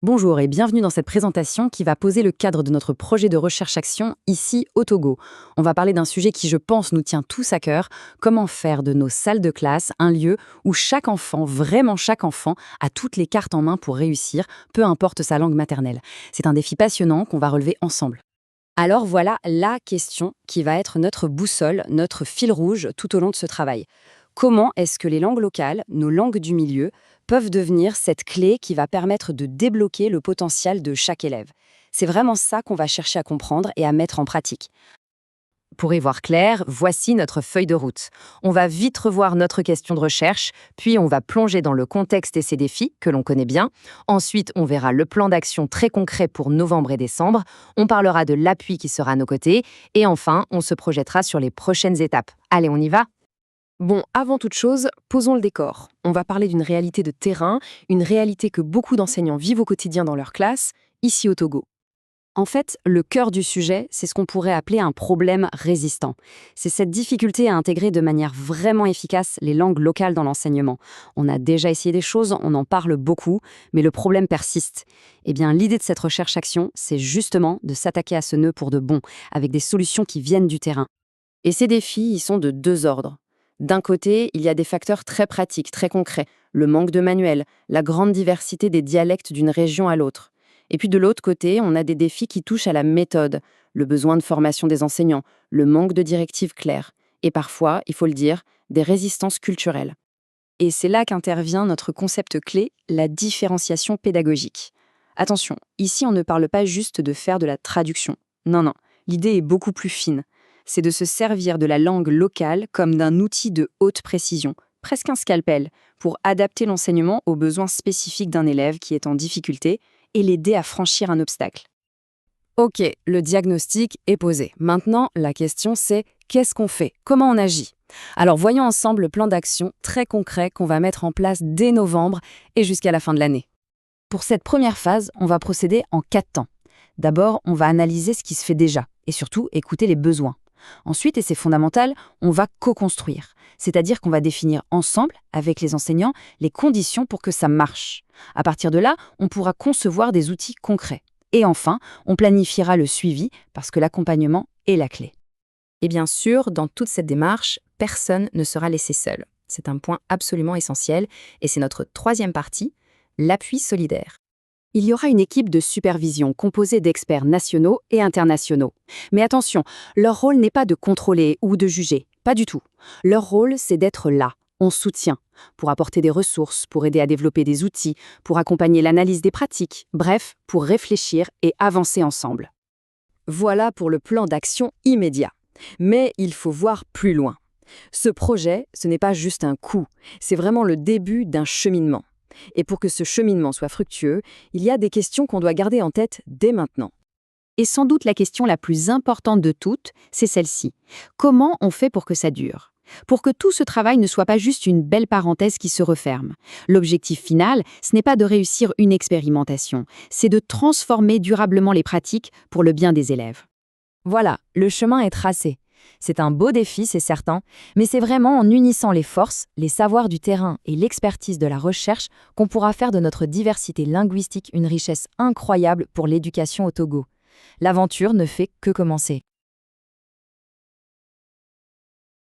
Bonjour et bienvenue dans cette présentation qui va poser le cadre de notre projet de recherche-action ici au Togo. On va parler d'un sujet qui, je pense, nous tient tous à cœur, comment faire de nos salles de classe un lieu où chaque enfant, vraiment chaque enfant, a toutes les cartes en main pour réussir, peu importe sa langue maternelle. C'est un défi passionnant qu'on va relever ensemble. Alors voilà la question qui va être notre boussole, notre fil rouge tout au long de ce travail. Comment est-ce que les langues locales, nos langues du milieu, peuvent devenir cette clé qui va permettre de débloquer le potentiel de chaque élève? C'est vraiment ça qu'on va chercher à comprendre et à mettre en pratique. Pour y voir clair, voici notre feuille de route. On va vite revoir notre question de recherche, puis on va plonger dans le contexte et ses défis, que l'on connaît bien. Ensuite, on verra le plan d'action très concret pour novembre et décembre. On parlera de l'appui qui sera à nos côtés. Et enfin, on se projettera sur les prochaines étapes. Allez, on y va? Bon, avant toute chose, posons le décor. On va parler d'une réalité de terrain, une réalité que beaucoup d'enseignants vivent au quotidien dans leur classe, ici au Togo. En fait, le cœur du sujet, c'est ce qu'on pourrait appeler un problème résistant. C'est cette difficulté à intégrer de manière vraiment efficace les langues locales dans l'enseignement. On a déjà essayé des choses, on en parle beaucoup, mais le problème persiste. Eh bien, l'idée de cette recherche-action, c'est justement de s'attaquer à ce nœud pour de bon, avec des solutions qui viennent du terrain. Et ces défis, ils sont de deux ordres. D'un côté, il y a des facteurs très pratiques, très concrets, le manque de manuels, la grande diversité des dialectes d'une région à l'autre. Et puis de l'autre côté, on a des défis qui touchent à la méthode, le besoin de formation des enseignants, le manque de directives claires, et parfois, il faut le dire, des résistances culturelles. Et c'est là qu'intervient notre concept clé, la différenciation pédagogique. Attention, ici on ne parle pas juste de faire de la traduction. Non, non, l'idée est beaucoup plus fine. C'est de se servir de la langue locale comme d'un outil de haute précision, presque un scalpel, pour adapter l'enseignement aux besoins spécifiques d'un élève qui est en difficulté et l'aider à franchir un obstacle. Ok, le diagnostic est posé. Maintenant, la question c'est qu'est-ce qu'on fait? Comment on agit? Alors voyons ensemble le plan d'action très concret qu'on va mettre en place dès novembre et jusqu'à la fin de l'année. Pour cette première phase, on va procéder en 4 temps. D'abord, on va analyser ce qui se fait déjà et surtout écouter les besoins. Ensuite, et c'est fondamental, on va co-construire, c'est-à-dire qu'on va définir ensemble, avec les enseignants, les conditions pour que ça marche. À partir de là, on pourra concevoir des outils concrets. Et enfin, on planifiera le suivi parce que l'accompagnement est la clé. Et bien sûr, dans toute cette démarche, personne ne sera laissé seul. C'est un point absolument essentiel et c'est notre troisième partie, l'appui solidaire. Il y aura une équipe de supervision composée d'experts nationaux et internationaux. Mais attention, leur rôle n'est pas de contrôler ou de juger, pas du tout. Leur rôle, c'est d'être là, en soutien, pour apporter des ressources, pour aider à développer des outils, pour accompagner l'analyse des pratiques, bref, pour réfléchir et avancer ensemble. Voilà pour le plan d'action immédiat. Mais il faut voir plus loin. Ce projet, ce n'est pas juste un coup, c'est vraiment le début d'un cheminement. Et pour que ce cheminement soit fructueux, il y a des questions qu'on doit garder en tête dès maintenant. Et sans doute la question la plus importante de toutes, c'est celle-ci. Comment on fait pour que ça dure? Pour que tout ce travail ne soit pas juste une belle parenthèse qui se referme. L'objectif final, ce n'est pas de réussir une expérimentation, c'est de transformer durablement les pratiques pour le bien des élèves. Voilà, le chemin est tracé. C'est un beau défi, c'est certain, mais c'est vraiment en unissant les forces, les savoirs du terrain et l'expertise de la recherche qu'on pourra faire de notre diversité linguistique une richesse incroyable pour l'éducation au Togo. L'aventure ne fait que commencer.